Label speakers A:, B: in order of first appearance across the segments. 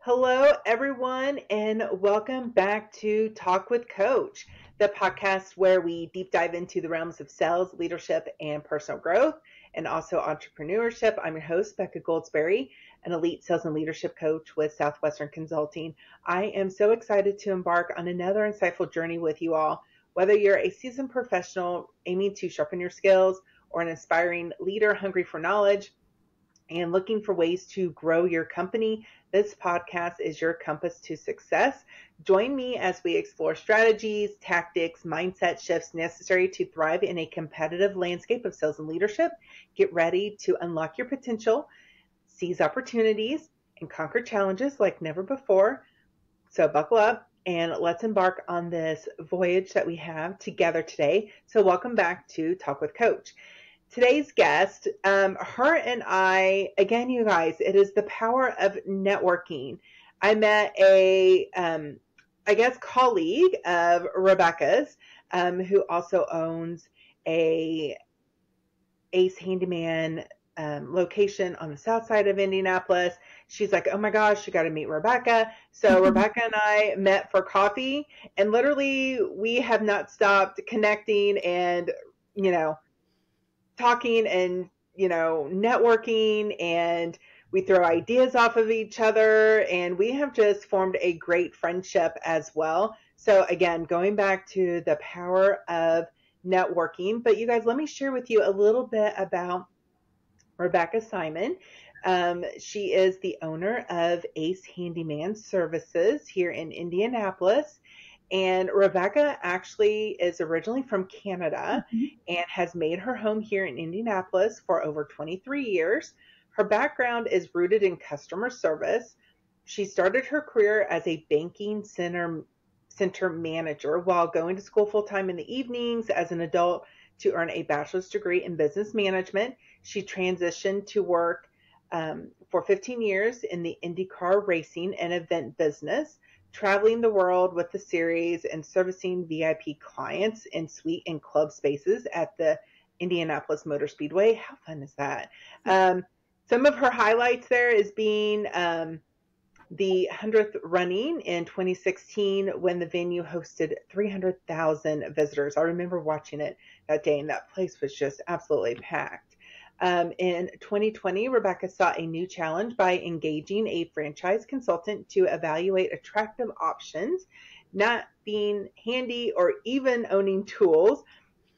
A: Hello, everyone, and welcome back to Talk with Coach, the podcast where we deep dive into the realms of sales, leadership, and personal growth, and also entrepreneurship. I'm your host, Becca Goldsberry, an elite sales and leadership coach with Southwestern Consulting. I am so excited to embark on another insightful journey with you all. Whether you're a seasoned professional aiming to sharpen your skills or an aspiring leader hungry for knowledge, and looking for ways to grow your company, this podcast is your compass to success. Join me as we explore strategies, tactics, mindset shifts necessary to thrive in a competitive landscape of sales and leadership. Get ready to unlock your potential, seize opportunities, and conquer challenges like never before. So buckle up and let's embark on this voyage that we have together today. So welcome back to Talk with Coach. Today's guest, her and I, again, you guys, it is the power of networking. I met a, colleague of Rebecca's, who also owns a Ace Handyman location on the south side of Indianapolis. She's like, oh my gosh, you got to meet Rebecca. So Rebecca and I met for coffee, and literally we have not stopped connecting and, talking and, networking, and we throw ideas off of each other, and we have just formed a great friendship as well. So again, going back to the power of networking, but you guys, let me share with you a little bit about Rebecca Simon. She is the owner of Ace Handyman Services here in Indianapolis. And Rebecca actually is originally from Canada and has made her home here in Indianapolis for over 23 years. Her background is rooted in customer service. She started her career as a banking center manager while going to school full-time in the evenings as an adult to earn a bachelor's degree in business management. She transitioned to work for 15 years in the IndyCar racing and event business, traveling the world with the series and servicing VIP clients in suite and club spaces at the Indianapolis Motor Speedway. How fun is that? Some of her highlights there is being the 100th running in 2016 when the venue hosted 300,000 visitors. I remember watching it that day, and that place was just absolutely packed. In 2020, Rebecca sought a new challenge by engaging a franchise consultant to evaluate attractive options, not being handy or even owning tools.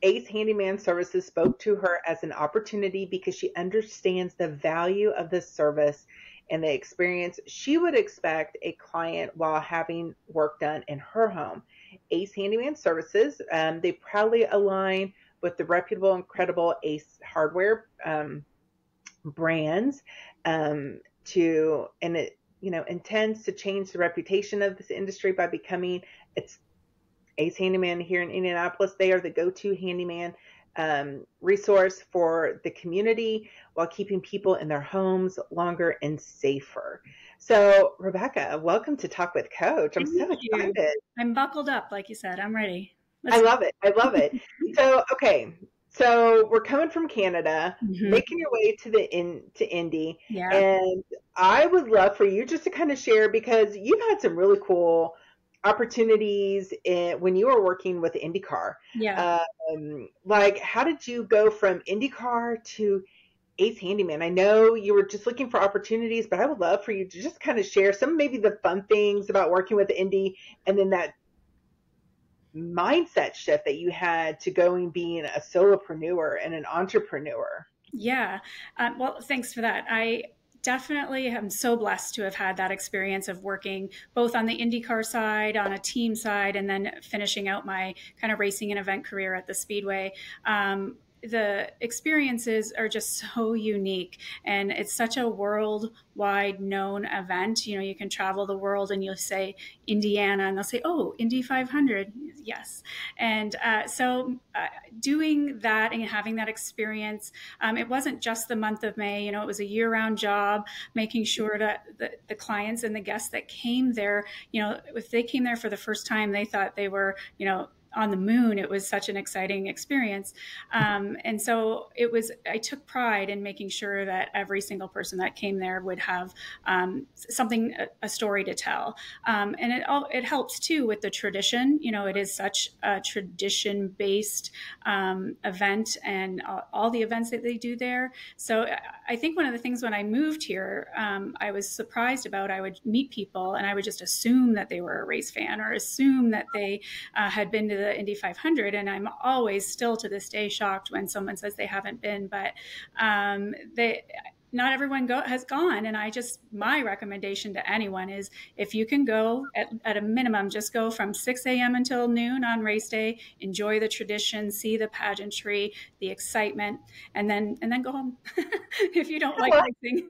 A: Ace Handyman Services spoke to her as an opportunity because she understands the value of the service and the experience she would expect a client while having work done in her home. Ace Handyman Services, they proudly align with the reputable and credible Ace hardware brands, intends to change the reputation of this industry by becoming its Ace Handyman here in Indianapolis. They are the go-to handyman resource for the community while keeping people in their homes longer and safer. So, Rebecca, welcome to Talk with Coach. I'm so excited.
B: I'm buckled up, like you said. I'm ready.
A: I love it. I love it. So, okay. So we're coming from Canada, making your way to Indy.
B: Yeah.
A: And I would love for you just to kind of share, because you've had some really cool opportunities when you were working with IndyCar.
B: Yeah.
A: Like, how did you go from IndyCar to Ace Handyman? I know you were just looking for opportunities, but I would love for you to just kind of share some, maybe the fun things about working with Indy, and then that mindset shift that you had to going being a solopreneur and an entrepreneur.
B: Yeah. Well, thanks for that. I definitely am so blessed to have had that experience of working both on the IndyCar side, on a team side, and then finishing out my kind of racing and event career at the Speedway. The experiences are just so unique, and it's such a worldwide known event. You can travel the world and you'll say Indiana and they'll say, oh, Indy 500. Yes. And so doing that and having that experience, it wasn't just the month of May, it was a year-round job, making sure that the clients and the guests that came there, if they came there for the first time, they thought they were, on the moon. It was such an exciting experience. And so I took pride in making sure that every single person that came there would have something, a story to tell. And it helps too with the tradition. It is such a tradition based event, and all the events that they do there. So I think one of the things when I moved here, I was surprised about, I would meet people and I would just assume that they were a race fan or assume that they had been to the Indy 500. And I'm always still to this day shocked when someone says they haven't been, but not everyone has gone. And my recommendation to anyone is, if you can go at a minimum, just go from 6 a.m. until noon on race day, enjoy the tradition, see the pageantry, the excitement, and then go home if you don't like racing.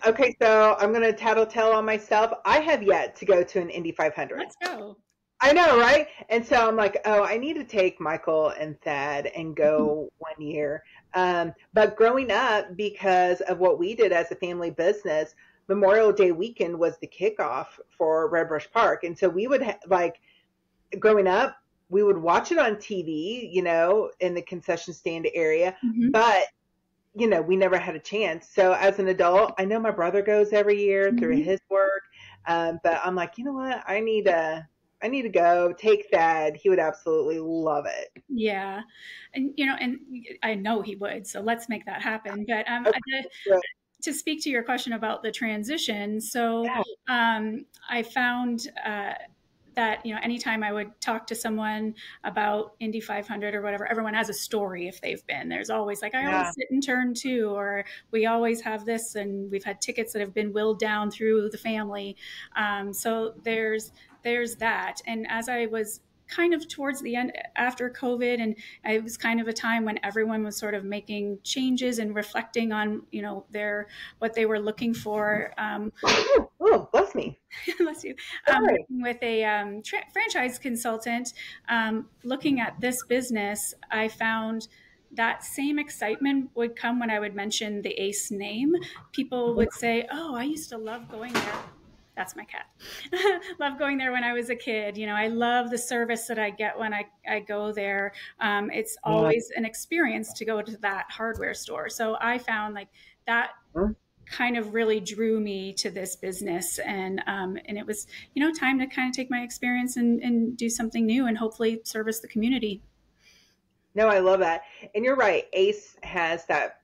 A: Okay, so I'm going to tattletale on myself. I have yet to go to an Indy 500.
B: Let's go.
A: I know, right? And so I'm like, oh, I need to take Michael and Thad and go one year. But growing up, because of what we did as a family business, Memorial Day weekend was the kickoff for Red Brush Park. And so we would growing up, we would watch it on TV, in the concession stand area, but we never had a chance. So as an adult, I know my brother goes every year through his work. But I'm like, you know what? I need to go take Thad. He would absolutely love it.
B: Yeah. And, and I know he would, so let's make that happen. But to speak to your question about the transition. So I found that, anytime I would talk to someone about Indy 500 or whatever, everyone has a story if they've been. There's always like, I always sit in turn 2, or we always have this, and we've had tickets that have been willed down through the family. So there's that. And as I was kind of towards the end after COVID, and it was kind of a time when everyone was sort of making changes and reflecting on, what they were looking for.
A: Oh, bless me.
B: Bless you. With a franchise consultant, looking at this business, I found that same excitement would come when I would mention the Ace name. People would say, oh, I used to love going there. That's my cat. Love going there when I was a kid. I love the service that I get when I go there. It's always an experience to go to that hardware store. So I found like that kind of really drew me to this business. And it was, time to kind of take my experience and do something new and hopefully service the community.
A: No, I love that. And you're right. Ace has that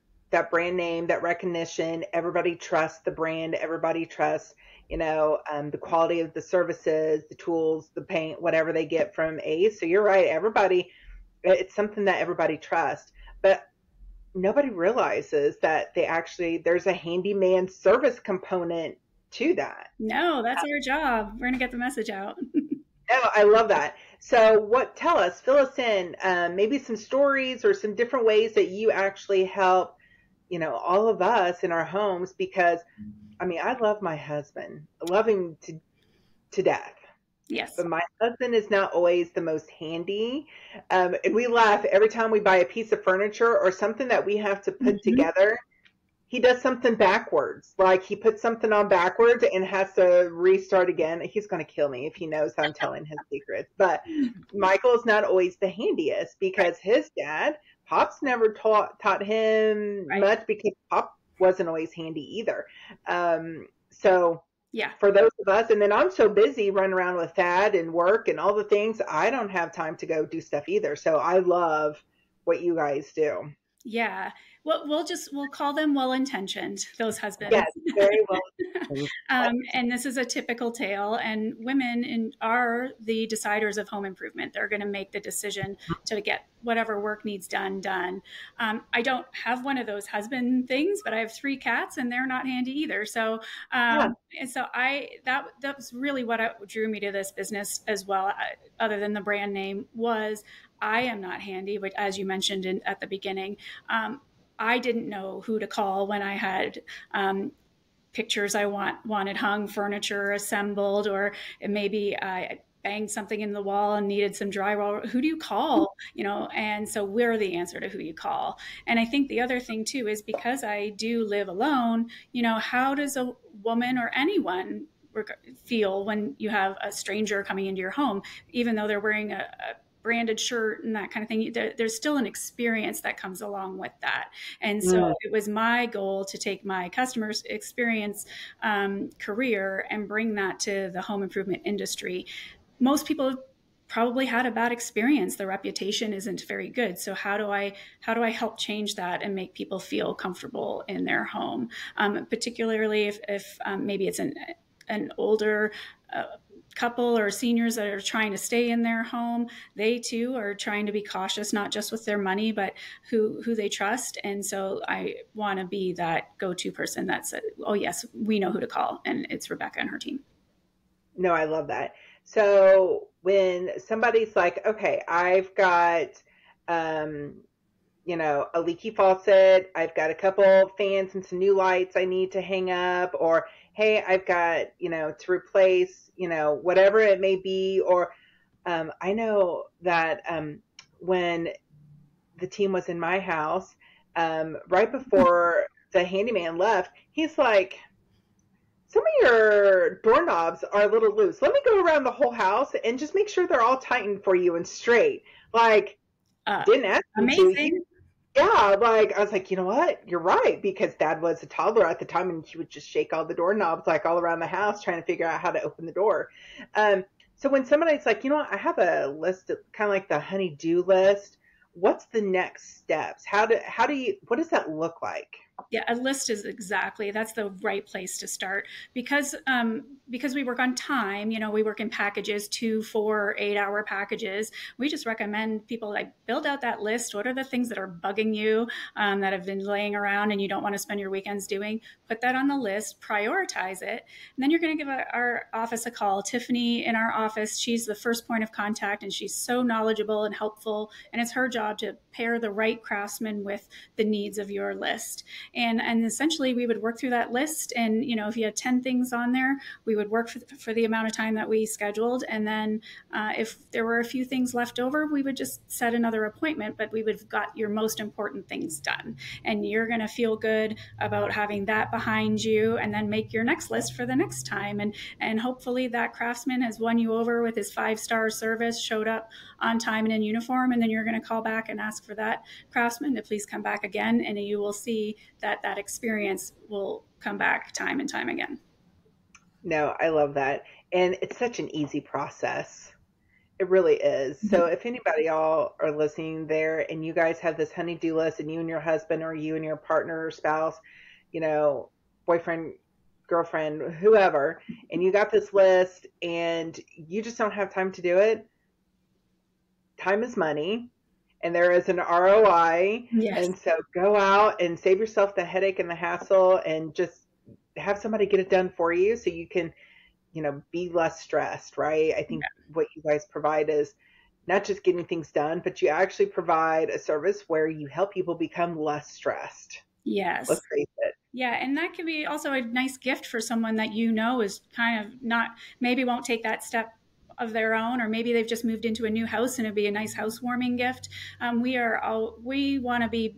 A: brand name, that recognition. Everybody trusts the brand. Everybody trusts, the quality of the services, the tools, the paint, whatever they get from Ace. So you're right. It's something that everybody trusts, but nobody realizes that there's a handyman service component to that.
B: No, that's our job. We're going to get the message out.
A: Oh, I love that. So fill us in, maybe some stories or some different ways that you actually help, all of us in our homes, because I love my husband. I love him to death.
B: Yes.
A: But my husband is not always the most handy. And we laugh every time we buy a piece of furniture or something that we have to put together. He does something backwards. Like he puts something on backwards and has to restart again. He's going to kill me if he knows I'm telling his secrets. But Michael's not always the handiest because his dad, Pop's never taught him much because Pop wasn't always handy either. So for those of us, and then I'm so busy running around with Thad and work and all the things, I don't have time to go do stuff either. So I love what you guys do.
B: Yeah. Well, we'll call them well-intentioned, those husbands.
A: Yes, very well.
B: And this is a typical tale, and women are the deciders of home improvement. They're going to make the decision to get whatever work needs done. I don't have one of those husband things, but I have 3 cats and they're not handy either. So, and so that was really what drew me to this business as well. Other than the brand name, was I am not handy, but as you mentioned at the beginning, I didn't know who to call when I had pictures I wanted hung, furniture assembled, or maybe I banged something in the wall and needed some drywall. Who do you call? And so we're the answer to who you call. And I think the other thing too is because I do live alone, how does a woman or anyone feel when you have a stranger coming into your home, even though they're wearing a branded shirt and that kind of thing. There's still an experience that comes along with that. And so it was my goal to take my customer's experience career and bring that to the home improvement industry. Most people probably had a bad experience. The reputation isn't very good. So how do I help change that and make people feel comfortable in their home? Particularly if maybe it's an older couple or seniors that are trying to stay in their home. They too are trying to be cautious, not just with their money, but who they trust. And so I want to be that go-to person that said, oh yes, we know who to call, and it's Rebecca and her team.
A: No, I love that. So when somebody's like, okay, I've got, a leaky faucet, I've got a couple fans and some new lights I need to hang up, or, hey, I've got, to replace, whatever it may be. Or I know that when the team was in my house, right before the handyman left, he's like, some of your doorknobs are a little loose. Let me go around the whole house and just make sure they're all tightened for you and straight. Like, didn't ask me to. Yeah, like, I was like, you know what? You're right, because Dad was a toddler at the time, and he would just shake all the doorknobs, like, all around the house, trying to figure out how to open the door. So when somebody's like, you know what, I have a list, kind of like the honey-do list, what's the next steps? What does that look like?
B: Yeah, a list is that's the right place to start, because we work on time. We work in packages, 2, 4, 8-hour packages. We just recommend people like build out that list. What are the things that are bugging you that have been laying around and you don't want to spend your weekends doing? Put that on the list, prioritize it, and then you're going to give our office a call. Tiffany in our office, she's the first point of contact, and she's so knowledgeable and helpful, and it's her job to pair the right craftsman with the needs of your list. And essentially we would work through that list. And, if you had 10 things on there, we would work for the amount of time that we scheduled. And then if there were a few things left over, we would just set another appointment, but we would have got your most important things done. And you're going to feel good about having that behind you, and then make your next list for the next time. And hopefully that craftsman has won you over with his 5-star service, showed up on time and in uniform. And then you're going to call back and ask for that craftsman to please come back again. And you will see that experience will come back time and time again.
A: No, I love that. And it's such an easy process. It really is. Mm-hmm. So if anybody all are listening there and you guys have this honey-do list, and you and your husband, or you and your partner or spouse, boyfriend, girlfriend, whoever, and you got this list and you just don't have time to do it, time is money. And there is an ROI. Yes. And so go out and save yourself the headache and the hassle, and just have somebody get it done for you so you can, be less stressed, right? I think what you guys provide is not just getting things done, but you actually provide a service where you help people become less stressed.
B: Yes.
A: Let's face it.
B: Yeah. And that can be also a nice gift for someone that is kind of maybe won't take that step of their own, or maybe they've just moved into a new house and it'd be a nice housewarming gift. We want to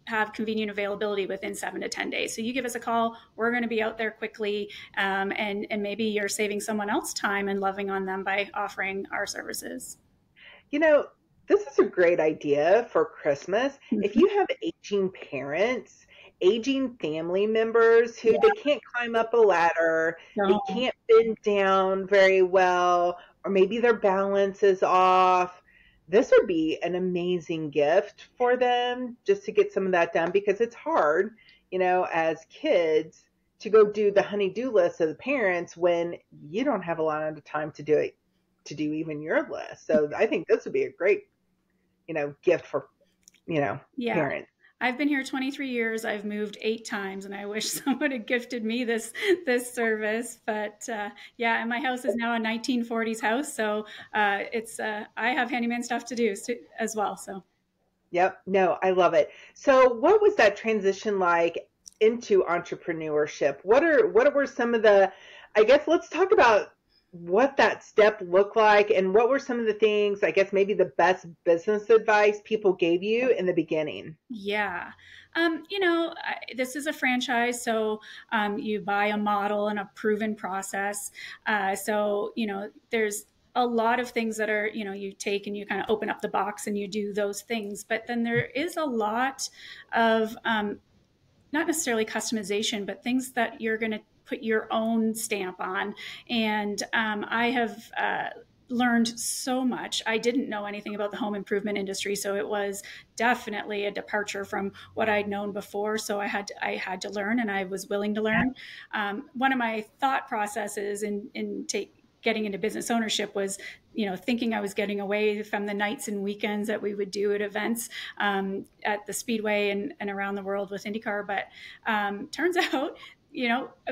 B: have convenient availability within 7 to 10 days. So you give us a call, we're going to be out there quickly, and maybe you're saving someone else time and loving on them by offering our services.
A: This is a great idea for Christmas. Mm-hmm. If you have aging parents, aging family members who they can't climb up a ladder, they can't bend down very well, or maybe their balance is off, this would be an amazing gift for them, just to get some of that done, because it's hard, as kids, to go do the honey-do list of the parents when you don't have a lot of time to do even your list. So I think this would be a great, gift for, parents.
B: I've been here 23 years. I've moved 8 times, and I wish someone had gifted me this service. But and my house is now a 1940s house, so I have handyman stuff to do as well. So,
A: yep, no, I love it. So, what was that transition like into entrepreneurship? What were some of the? I guess let's talk about what that step looked like and what were some of the things, I guess maybe the best business advice people gave you in the beginning?
B: Yeah. This is a franchise, so you buy a model and a proven process. There's a lot of things that are, you take and you kind of open up the box and you do those things. But then there is a lot of not necessarily customization, but things that you're going to put your own stamp on. And I have learned so much. I didn't know anything about the home improvement industry, so it was definitely a departure from what I'd known before. So I had to learn, and I was willing to learn. One of my thought processes in getting into business ownership was, thinking I was getting away from the nights and weekends that we would do at events at the Speedway and around the world with IndyCar. But turns out,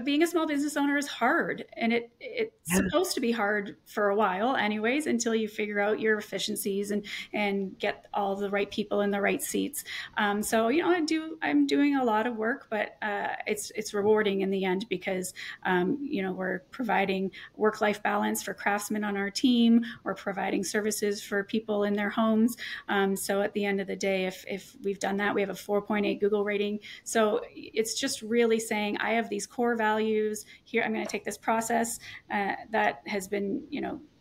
B: being a small business owner is hard, and it's supposed to be hard for a while anyways, until you figure out your efficiencies and get all the right people in the right seats. I'm doing a lot of work, but it's rewarding in the end because, we're providing work-life balance for craftsmen on our team. We're providing services for people in their homes. So at the end of the day, if we've done that, we have a 4.8 Google rating. So it's just really saying, I have these core values here. I'm going to take this process that has been,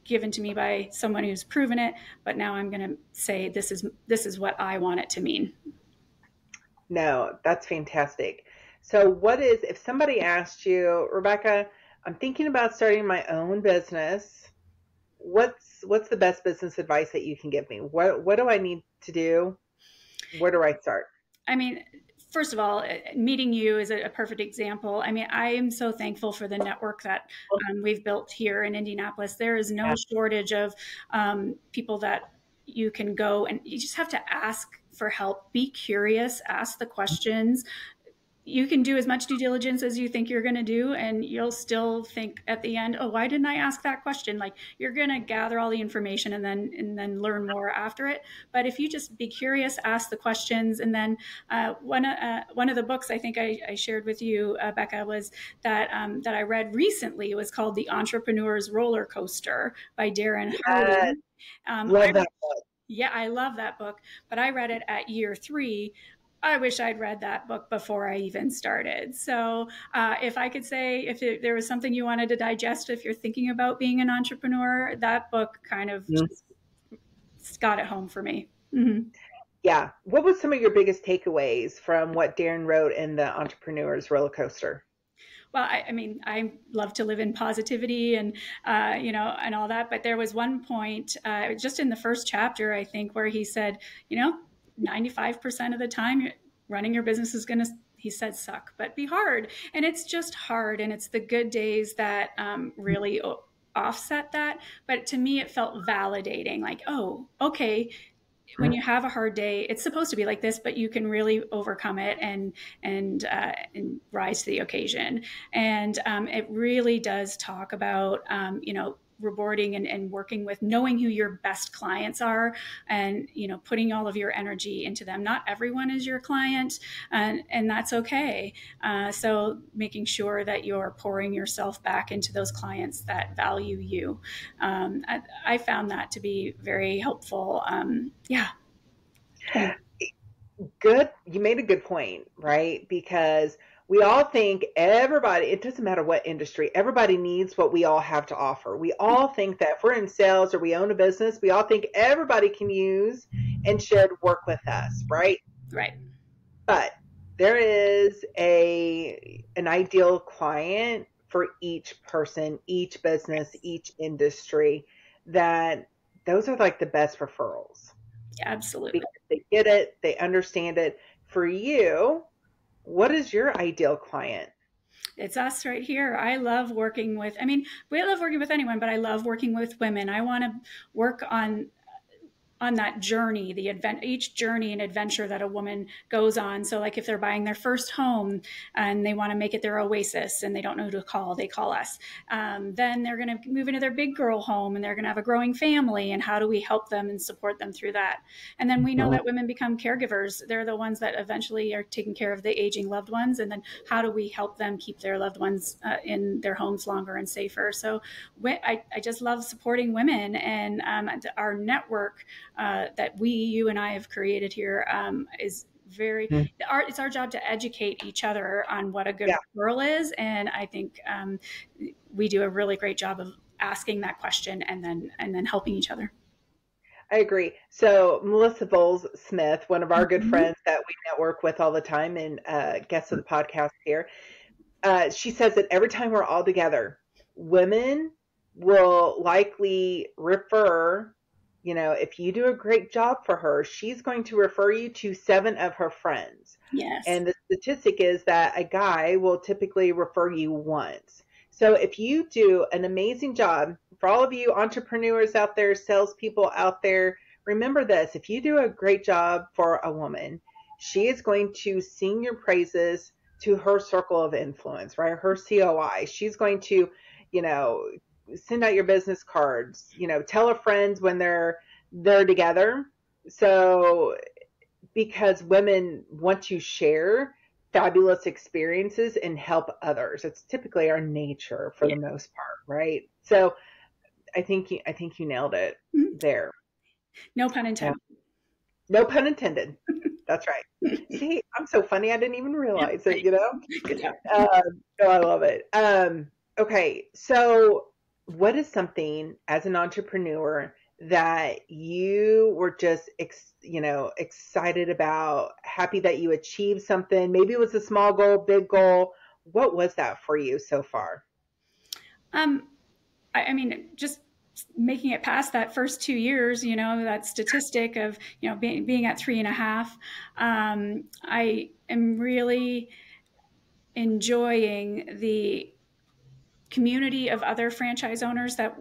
B: given to me by someone who's proven it, but now I'm going to say this is what I want it to mean.
A: No, that's fantastic. So if somebody asked you, Rebecca, I'm thinking about starting my own business. What's the best business advice that you can give me? What do I need to do? Where do I start?
B: I mean, first of all, meeting you is a perfect example. I mean, I am so thankful for the network that we've built here in Indianapolis. There is no shortage of people that you can go, and you just have to ask for help. Be curious, ask the questions. You can do as much due diligence as you think you're going to do, and you'll still think at the end, oh, why didn't I ask that question? Like, you're going to gather all the information and then learn more after it. But if you just be curious, ask the questions. And then one of the books I think I shared with you, Becca, was that I read recently. It was called The Entrepreneur's Roller Coaster by Darren Hardy.
A: Love that book.
B: Yeah, I love that book, but I read it at year 3. I wish I'd read that book before I even started. So if I could say, there was something you wanted to digest, if you're thinking about being an entrepreneur, that book kind of got it home for me. Mm-hmm.
A: Yeah. What was some of your biggest takeaways from what Darren wrote in The Entrepreneur's Roller Coaster?
B: Well, I love to live in positivity and all that. But there was one point just in the first chapter, I think, where he said, 95% of the time running your business is going to, he said, suck, but be hard. And it's just hard. And it's the good days that really offset that. But to me, it felt validating, like, oh, okay, when you have a hard day, it's supposed to be like this, but you can really overcome it and rise to the occasion. And it really does talk about, rewarding and working with, knowing who your best clients are, and putting all of your energy into them. Not everyone is your client, and that's okay. So making sure that you're pouring yourself back into those clients that value you. I found that to be very helpful. Yeah.
A: Good. You made a good point, right? Because we all think it doesn't matter what industry, everybody needs what we all have to offer. We all think that if we're in sales or we own a business, we all think everybody can use and should work with us, right?
B: Right.
A: But there is an ideal client for each person, each business, each industry, that those are like the best referrals.
B: Absolutely.
A: Because they get it, they understand it. For you, what is your ideal client?
B: It's us right here. I love working with, we love working with anyone, but I love working with women. I want to work on on that journey, each journey and adventure that a woman goes on. So like if they're buying their first home and they want to make it their oasis and they don't know who to call, they call us. Then they're going to move into their big girl home and they're going to have a growing family, and how do we help them and support them through that? And then we know that women become caregivers. They're the ones that eventually are taking care of the aging loved ones. And then how do we help them keep their loved ones in their homes longer and safer? So I just love supporting women, and our network that you and I have created here is very, it's our job to educate each other on what a good referral is. And I think we do a really great job of asking that question and then helping each other.
A: I agree. So Melissa Bowles-Smith, one of our good friends that we network with all the time and guests of the podcast here, she says that every time we're all together, women will likely refer, if you do a great job for her, she's going to refer you to 7 of her friends.
B: Yes.
A: And the statistic is that a guy will typically refer you once. So if you do an amazing job, for all of you entrepreneurs out there, salespeople out there, remember this: if you do a great job for a woman, she is going to sing your praises to her circle of influence, right? Her COI. She's going to, send out your business cards, tell her friends when they're together. So because women want to share fabulous experiences and help others. It's typically our nature for the most part, right? So I think you nailed it there.
B: No pun intended.
A: Yeah. No pun intended. That's right. See, I'm so funny. I didn't even realize it, So I love it. Okay. So what is something as an entrepreneur that you were just, excited about, happy that you achieved something? Maybe it was a small goal, big goal. What was that for you so far?
B: I mean, just making it past that first 2 years, that statistic of, being at 3.5. I am really enjoying the community of other franchise owners that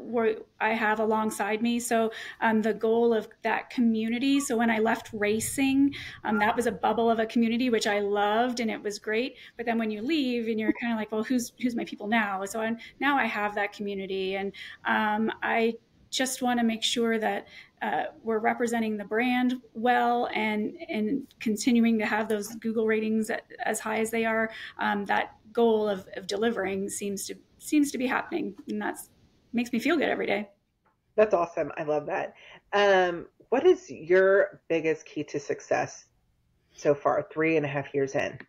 B: I have alongside me. So the goal of that community. So when I left racing, that was a bubble of a community, which I loved and it was great. But then when you leave and you're kind of like, well, who's my people now? So now I have that community, and I just want to make sure that we're representing the brand well and continuing to have those Google ratings as high as they are. That goal of delivering seems to be happening, and that makes me feel good every day.
A: That's awesome. I love that. What is your biggest key to success so far, 3.5 years in?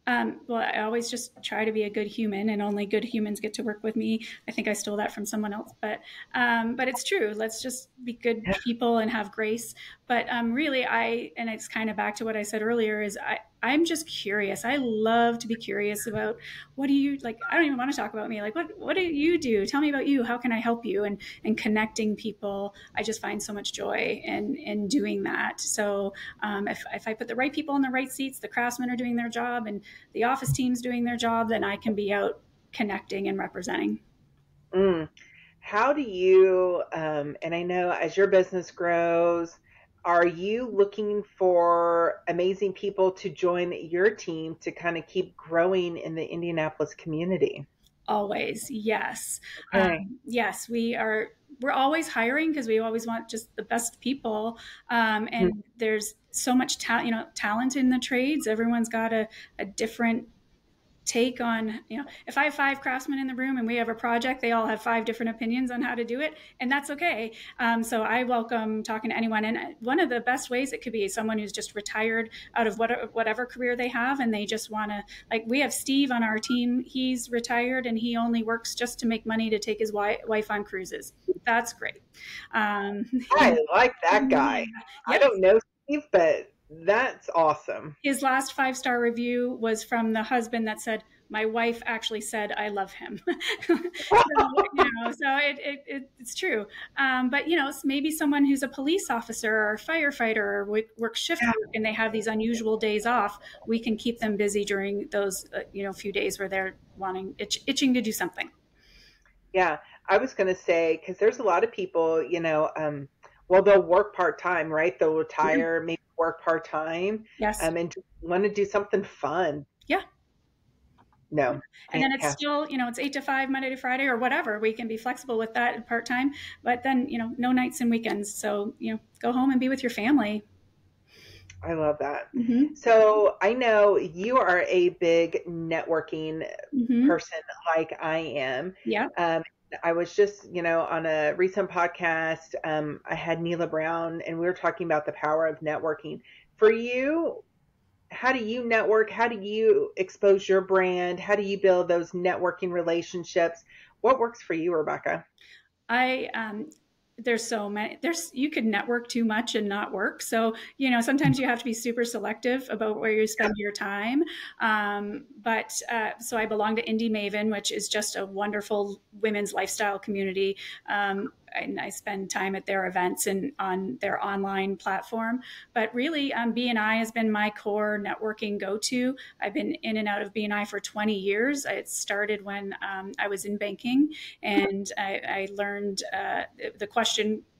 B: Well, I always just try to be a good human, and only good humans get to work with me. I think I stole that from someone else, but it's true. Let's just be good people and have grace. But really, and it's kind of back to what I said earlier, is I'm just curious. I love to be curious about what do you like. I don't even want to talk about me. Like, what do you do? Tell me about you. How can I help you? And connecting people. I just find so much joy in doing that. So if I put the right people in the right seats, the craftsmen are doing their job and the office team's doing their job, then I can be out connecting and representing.
A: How do you, and I know as your business grows, are you looking for amazing people to join your team to kind of keep growing in the Indianapolis community?
B: Always, yes.
A: Okay.
B: Yes, we're always hiring because we always want just the best people. And there's so much talent in the trades. Everyone's got a different take on, if I have 5 craftsmen in the room and we have a project, they all have 5 different opinions on how to do it, and that's okay. So I welcome talking to anyone. And one of the best ways it could be someone who's just retired out of whatever career they have, and they just want to, like, we have Steve on our team. He's retired and he only works just to make money to take his wife on cruises. That's great.
A: I like that guy.
B: Yes.
A: I don't know Steve, but that's awesome.
B: His last 5-star review was from the husband that said, "My wife actually said I love him." So it's true. But maybe someone who's a police officer or a firefighter or works shift work, and they have these unusual days off. We can keep them busy during those few days where they're itching to do something.
A: Yeah, I was going to say, because there's a lot of people, well, they'll work part-time, right? They'll
B: Yeah.
A: retire, maybe work part-time,
B: Yes.
A: and just want to do something fun.
B: Yeah.
A: No,
B: And then it's
A: fantastic.
B: still, it's 8 to 5, Monday to Friday, or whatever. We can be flexible with that part time, but then, no nights and weekends. So, go home and be with your family.
A: I love that.
B: Mm-hmm.
A: So I know you are a big networking
B: Mm-hmm.
A: person like I am.
B: Yeah.
A: Um, I was just, on a recent podcast, I had Neela Brown, and we were talking about the power of networking. For you, how do you network? How do you expose your brand? How do you build those networking relationships? What works for you, Rebecca?
B: I there's so many you could network too much and not work. So sometimes you have to be super selective about where you spend your time. But so I belong to Indy Maven, which is just a wonderful women's lifestyle community. And I spend time at their events and on their online platform. But really, BNI has been my core networking go-to. I've been in and out of BNI for 20 years. It started when I was in banking, and I learned the question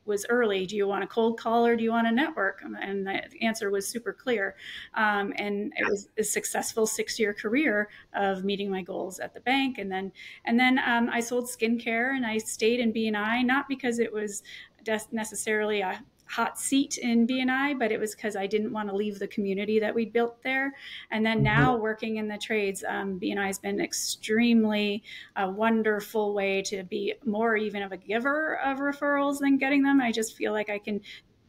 B: was early: do you want a cold call or do you want a network? And the answer was super clear. And it was a successful 6-year career of meeting my goals at the bank. And then I sold skincare, and I stayed in BNI, not because it was necessarily a hot seat in BNI, but it was because I didn't want to leave the community that we built there. And then now working in the trades, BNI has been extremely a wonderful way to be more even of a giver of referrals than getting them. I just feel like I can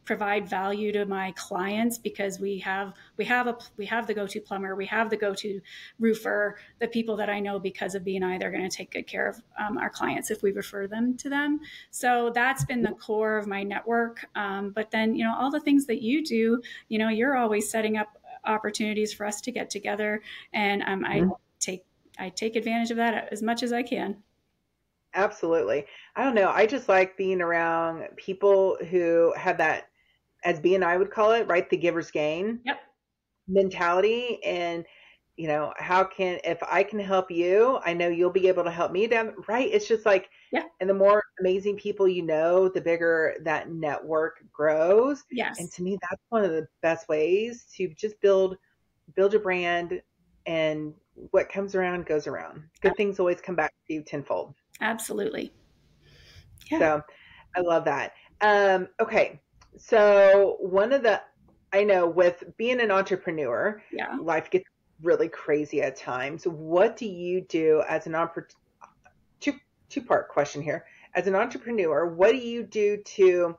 B: provide value to my clients because we have the go-to plumber, we have the go-to roofer, the people that I know because of BNI, they're going to take good care of our clients if we refer them to them. So that's been the core of my network. But then, all the things that you do, you're always setting up opportunities for us to get together, and I take advantage of that as much as I can.
A: Absolutely. I don't know. I just like being around people who have that, as B and I would call it, right? The giver's gain
B: Yep.
A: mentality. And, if I can help you, I know you'll be able to help me down, right? It's just like,
B: Yeah.
A: and the more amazing people the bigger that network grows. And
B: Yes.
A: to me, that's one of the best ways to just build your brand, and what comes around goes around. Good things always come back to you tenfold.
B: Absolutely. Yeah.
A: So I love that. Okay. So I know with being an entrepreneur,
B: Yeah.
A: life gets really crazy at times. What do you do as an two-part question here? As an entrepreneur, what do you do to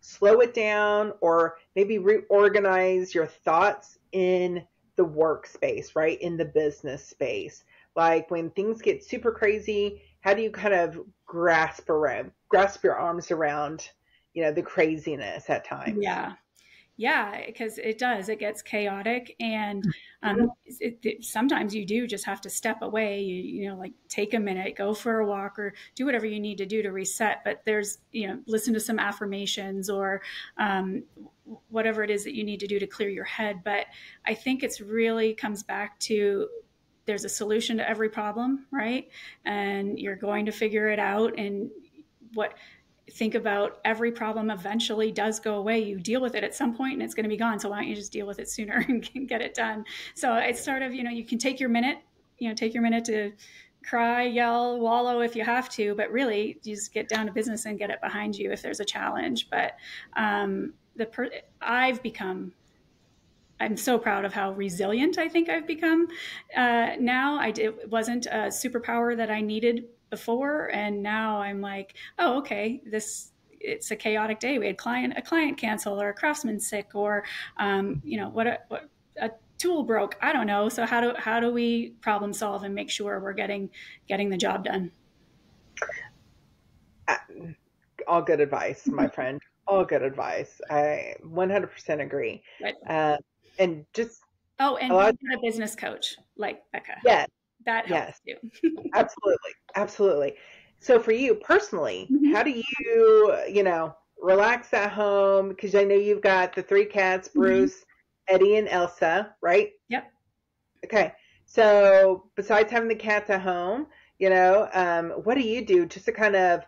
A: slow it down, or maybe reorganize your thoughts in the workspace, right? In the business space. Like when things get super crazy, how do you kind of grasp your arms around, the craziness at times?
B: Yeah. Yeah, because it gets chaotic, and sometimes you do just have to step away. Like take a minute, go for a walk, or do whatever you need to do to reset. But listen to some affirmations, or whatever it is that you need to do to clear your head. But I think it's really comes back to there's a solution to every problem, right? And you're going to figure it out. And what think about every problem eventually does go away. You deal with it at some point and it's going to be gone. So why don't you just deal with it sooner and get it done? So it's sort of, you can take your minute, to cry, yell, wallow if you have to, but really you just get down to business and get it behind you if there's a challenge. But I'm so proud of how resilient I think I've become now. It wasn't a superpower that I needed before, and now I'm like, oh, okay, it's a chaotic day. We had a client cancel, or a craftsman sick, or what a tool broke. I don't know. So how do we problem solve and make sure we're getting the job done?
A: All good advice, my friend. All good advice. I 100% agree.
B: Right.
A: And just
B: And
A: a lot of,
B: being a business coach like Becca.
A: yes,
B: That helps
A: yes,
B: too.
A: absolutely, absolutely. So for you personally,
B: Mm-hmm.
A: how do relax at home? Because I know you've got the 3 cats,
B: Mm-hmm.
A: Bruce, Eddie, and Elsa, right?
B: Yep.
A: Okay. So besides having the cats at home, what do you do just to kind of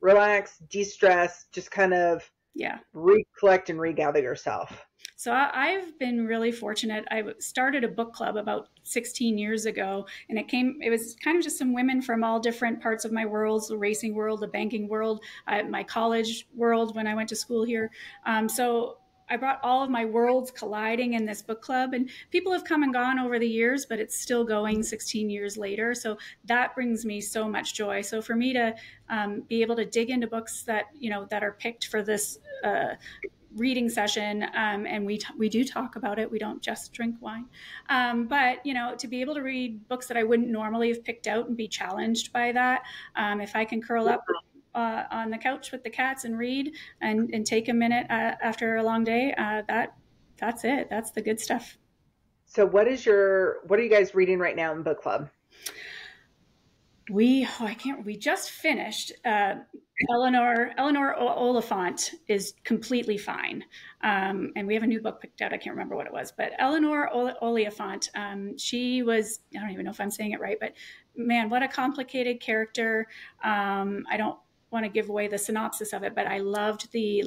A: relax, de-stress, just kind of
B: Yeah.
A: recollect and regather yourself?
B: So I've been really fortunate. I started a book club about 16 years ago, and it was kind of just some women from all different parts of my worlds, the racing world, the banking world, my college world when I went to school here. So I brought all of my worlds colliding in this book club, and people have come and gone over the years, but it's still going 16 years later. So that brings me so much joy. So for me to be able to dig into books that, that are picked for this reading session, and we do talk about it. We don't just drink wine, but to be able to read books that I wouldn't normally have picked out and be challenged by that. If I can curl up on the couch with the cats and read and take a minute after a long day, that's it. That's the good stuff.
A: So what are you guys reading right now in book club?
B: We just finished Eleanor Oliphant is completely fine, and we have a new book picked out. I can't remember what it was, but Eleanor Oliphant, she was, I don't even know if I'm saying it right, but man, what a complicated character. I don't want to give away the synopsis of it, but I loved the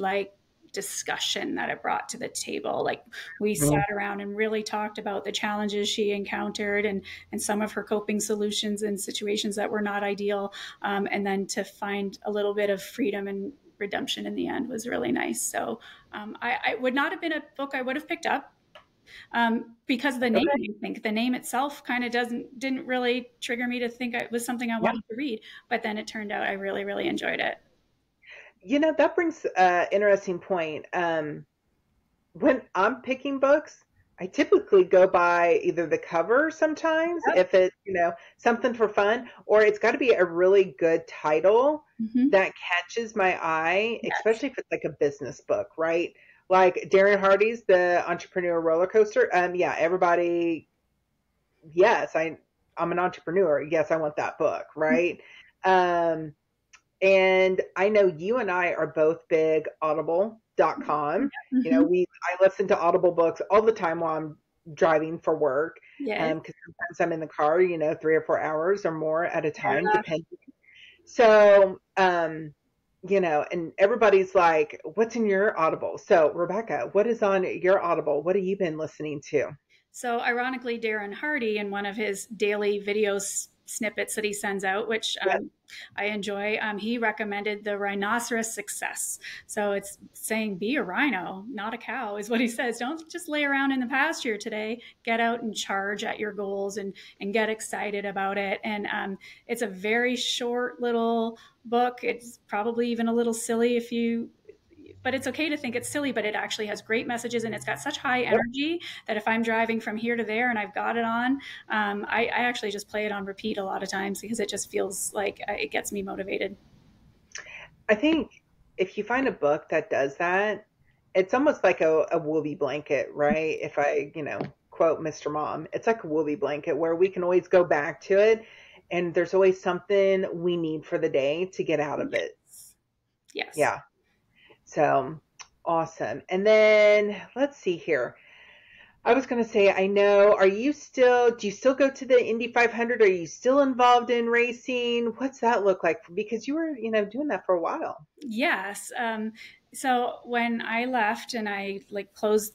B: discussion that it brought to the table. Like, we sat around and really talked about the challenges she encountered and some of her coping solutions in situations that were not ideal. And then to find a little bit of freedom and redemption in the end was really nice. So I would not have been a book I would have picked up because of the name. I think the name itself kind of didn't really trigger me to think it was something I wanted to read. But then it turned out I really, really enjoyed it.
A: That brings an interesting point. When I'm picking books, I typically go by either the cover sometimes, if it's, something for fun, or it's got to be a really good title that catches my eye, especially if it's like a business book, right? Like Darren Hardy's The Entrepreneur Roller Coaster. Everybody, yes, I'm an entrepreneur. Yes, I want that book, right? And I know you and I are both big audible.com. I listen to Audible books all the time while I'm driving for work. Because sometimes I'm in the car, 3 or 4 hours or more at a time, depending. So, and everybody's like, what's in your Audible? So Rebecca, what is on your Audible? What have you been listening to?
B: So ironically, Darren Hardy, in one of his daily videos snippets that he sends out, which I enjoy, he recommended the Rhinoceros Success. So it's saying, be a rhino, not a cow, is what he says. Don't just lay around in the pasture today. Get out and charge at your goals and get excited about it. And it's a very short little book. It's probably even a little silly but it's okay to think it's silly, but it actually has great messages, and it's got such high energy that if I'm driving from here to there and I've got it on, I actually just play it on repeat a lot of times because it just feels like it gets me motivated.
A: I think if you find a book that does that, it's almost like a woolly blanket, right? If I, quote Mr. Mom, it's like a woolly blanket where we can always go back to it, and there's always something we need for the day to get out of it.
B: Yes.
A: Yeah. So awesome. And then let's see here. I was going to say, do you still go to the Indy 500? Are you still involved in racing? What's that look like? Because you were, doing that for a while.
B: Yes. So when I left and I closed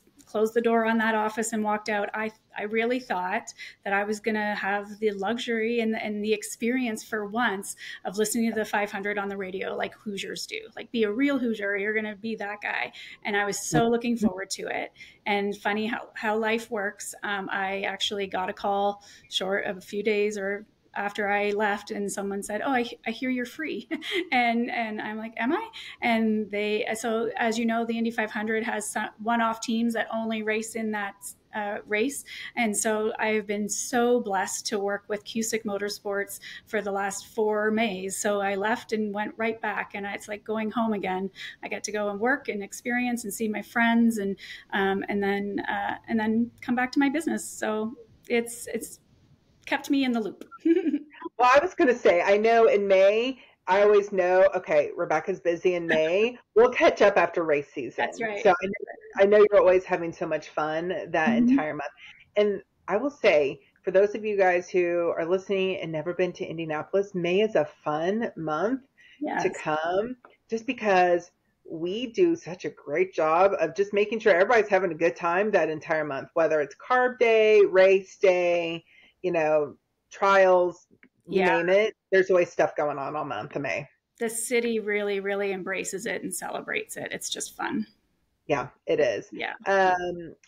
B: the door on that office and walked out, I really thought that I was going to have the luxury and the experience for once of listening to the 500 on the radio like Hoosiers do, like be a real Hoosier. You're going to be that guy. And I was so looking forward to it. And funny how life works. I actually got a call short of a few days or after I left, and someone said, "Oh, I hear you're free," and I'm like, "Am I?" And so as you know, the Indy 500 has some one-off teams that only race in that race, and so I've been so blessed to work with Cusick Motorsports for the last 4 Mays. So I left and went right back, and it's like going home again. I get to go and work and experience and see my friends, and then come back to my business. So it's kept me in the loop.
A: Well, I was going to say, I know in May, I always know, okay, Rebecca's busy in May. We'll catch up after race season.
B: That's right.
A: So I know you're always having so much fun that entire month. And I will say, for those of you guys who are listening and never been to Indianapolis, May is a fun month to come, just because we do such a great job of just making sure everybody's having a good time that entire month, whether it's carb day, race day, you know, trials, you
B: Yeah.
A: name it. There's always stuff going on all month of May.
B: The city really, really embraces it and celebrates it. It's just fun.
A: Yeah, it is.
B: Yeah.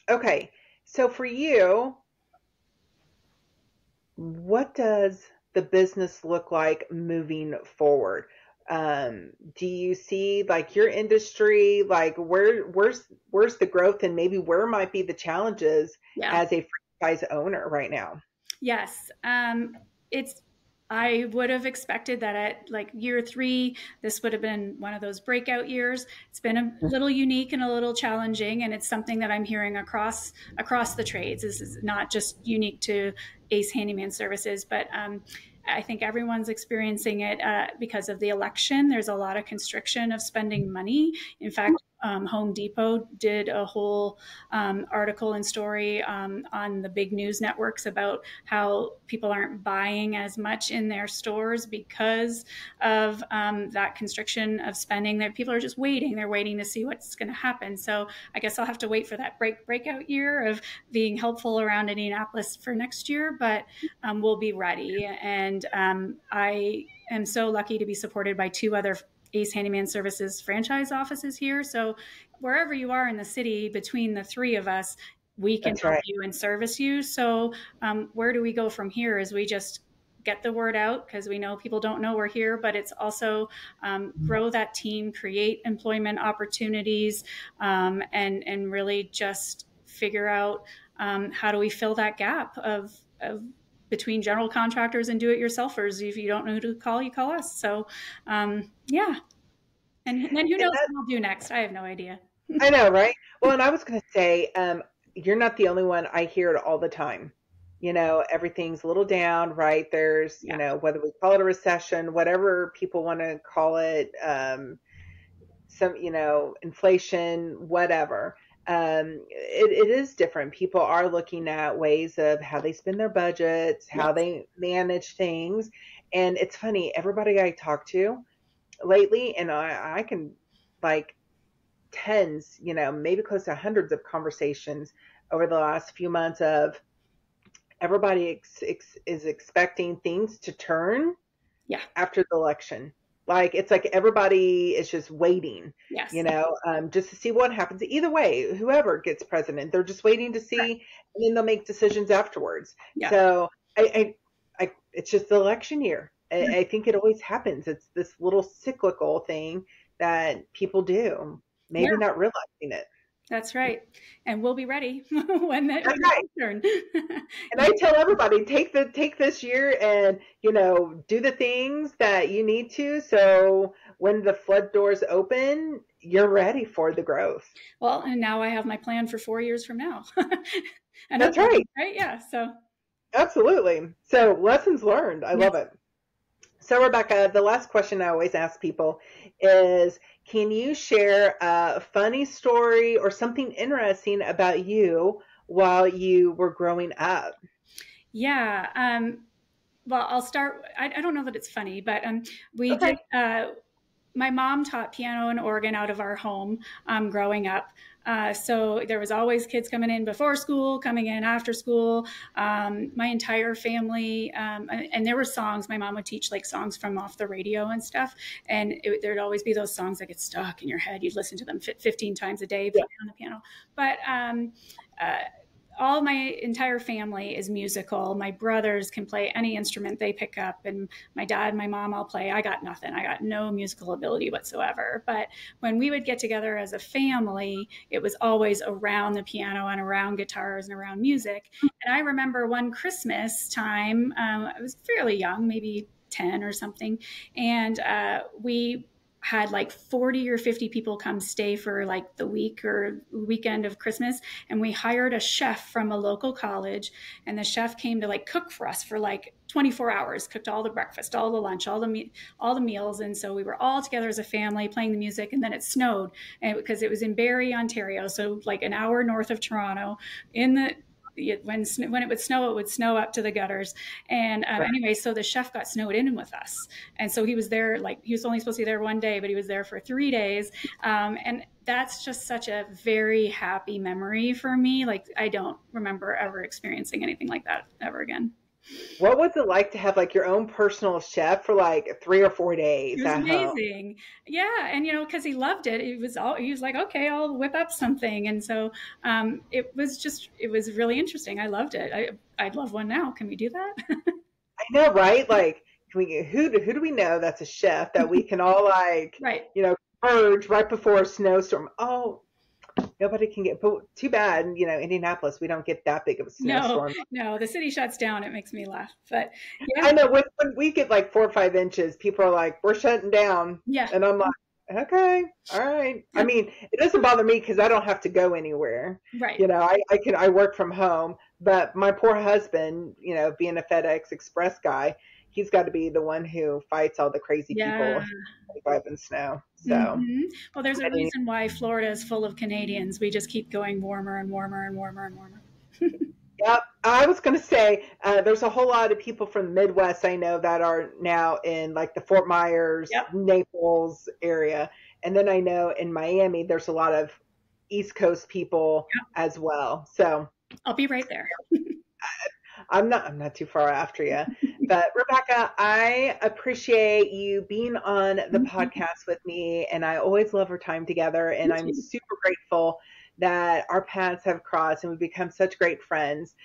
A: Okay. So for you, what does the business look like moving forward? Do you see like your industry, like where's the growth and maybe where might be the challenges
B: Yeah.
A: as a franchise owner right now?
B: Yes. It's, I would have expected that at like year 3, this would have been one of those breakout years. It's been a little unique and a little challenging, and it's something that I'm hearing across the trades. This is not just unique to Ace Handyman Services, but I think everyone's experiencing it because of the election. There's a lot of constriction of spending money. In fact, Home Depot did a whole article and story on the big news networks about how people aren't buying as much in their stores because of that constriction of spending. That people are just waiting. They're waiting to see what's going to happen. So I guess I'll have to wait for that breakout year of being helpful around Indianapolis for next year, but we'll be ready. And I am so lucky to be supported by 2 other Ace Handyman Services franchise offices here. So wherever you are in the city, between the 3 of us, we can help you and service you. So where do we go from here? Is we just get the word out, because we know people don't know we're here, but it's also grow that team, create employment opportunities, and really just figure out how do we fill that gap of between general contractors and do-it-yourselfers. If you don't know who to call, you call us. So, yeah. And then who knows what we'll do next? I have no idea.
A: I know, right? Well, and I was going to say, you're not the only one. I hear it all the time. You know, everything's a little down, right? There's, you know, whether we call it a recession, whatever people want to call it, some, you know, inflation, whatever. It is different. People are looking at ways of how they spend their budgets, how they manage things. And it's funny, everybody I talk to lately, and I can like tens, you know, maybe close to hundreds of conversations over the last few months of everybody is expecting things to turn after the election. Like, it's like everybody is just waiting, you know, just to see what happens. Either way, whoever gets president, they're just waiting to see, and then they'll make decisions afterwards. So it's just the election year. I think it always happens. It's this little cyclical thing that people do, maybe not realizing it.
B: That's right. And we'll be ready when that turn.
A: And I tell everybody, take this year and, you know, do the things that you need to. So when the flood doors open, you're ready for the growth.
B: Well, and now I have my plan for 4 years from now. And
A: that's right.
B: Right. Yeah. So.
A: Absolutely. So lessons learned. I love it. So Rebecca, the last question I always ask people is, can you share a funny story or something interesting about you while you were growing up?
B: Yeah. Well, I'll start. I don't know that it's funny, but we did. My mom taught piano and organ out of our home growing up. So there was always kids coming in before school, coming in after school. My entire family, and there were songs. My mom would teach like songs from off the radio and stuff. And there'd always be those songs that get stuck in your head. You'd listen to them 15 times a day on the piano. But all my entire family is musical. My brothers can play any instrument they pick up, and my dad and my mom all play. I got nothing. I got no musical ability whatsoever. But when we would get together as a family, it was always around the piano and around guitars and around music. And I remember one Christmas time, I was fairly young, maybe 10 or something, and we had like 40 or 50 people come stay for like the week or weekend of Christmas. And we hired a chef from a local college, and the chef came to like cook for us for like 24 hours, cooked all the breakfast, all the lunch, all the meals. And so we were all together as a family playing the music. And then it snowed, and because it was in Barrie, Ontario. So like an hour north of Toronto, in when it would snow up to the gutters. And
A: Right.
B: anyway, so the chef got snowed in with us. And so he was there, like he was only supposed to be there one day, but he was there for 3 days. And that's just such a very happy memory for me. Like I don't remember ever experiencing anything like that ever again.
A: What was it like to have like your own personal chef for like 3 or 4 days
B: It was
A: at home?
B: amazing. Yeah. And, because he loved it, he was like, okay, I'll whip up something. And so it was really interesting. I loved it. I'd love one now. Can we do that?
A: I know, right? Like, who do we know that's a chef that we can all like,
B: Right.
A: purge right before a snowstorm? Oh, nobody can get, but too bad, Indianapolis, we don't get that big of a
B: No,
A: snowstorm.
B: no, the city shuts down. It makes me laugh. But yeah,
A: I know when we get like 4 or 5 inches, people are like, we're shutting down.
B: yeah,
A: And I'm like, okay, all right. I mean, it doesn't bother me because I don't have to go anywhere.
B: right.
A: I work from home, but my poor husband, being a FedEx Express guy, he's got to be the one who fights all the crazy people
B: Yeah.
A: driving snow. So,
B: hmm Well, there's a
A: I mean,
B: reason why Florida is full of Canadians. We just keep going warmer and warmer and warmer and warmer.
A: yep. I was going to say, there's a whole lot of people from the Midwest I know that are now in like the Fort Myers,
B: Yep.
A: Naples area. And then I know in Miami, there's a lot of East Coast people as well. So
B: I'll be right there.
A: I'm not too far after you. But Rebecca, I appreciate you being on the podcast with me, and I always love our time together. And I'm super grateful that our paths have crossed and we've become such great friends.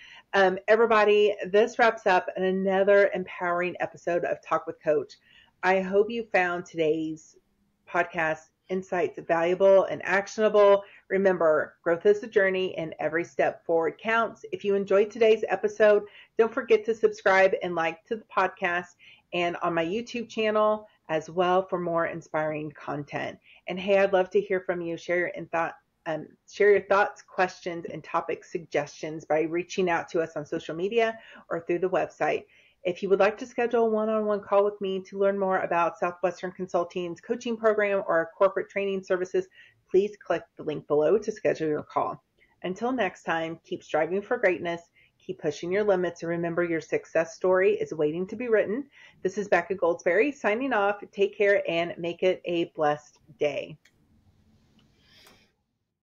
A: Everybody, this wraps up another empowering episode of Talk with Coach. I hope you found today's podcast insights valuable and actionable. Remember, growth is a journey and every step forward counts. If you enjoyed today's episode, don't forget to subscribe and like to the podcast and on my YouTube channel as well for more inspiring content. And hey, I'd love to hear from you. Share your thoughts, questions, and topic suggestions by reaching out to us on social media or through the website. If you would like to schedule a one-on-one call with me to learn more about Southwestern Consulting's coaching program or corporate training services, please click the link below to schedule your call. Until next time, keep striving for greatness, keep pushing your limits, and remember your success story is waiting to be written. This is Becca Goldsberry signing off. Take care and make it a blessed day.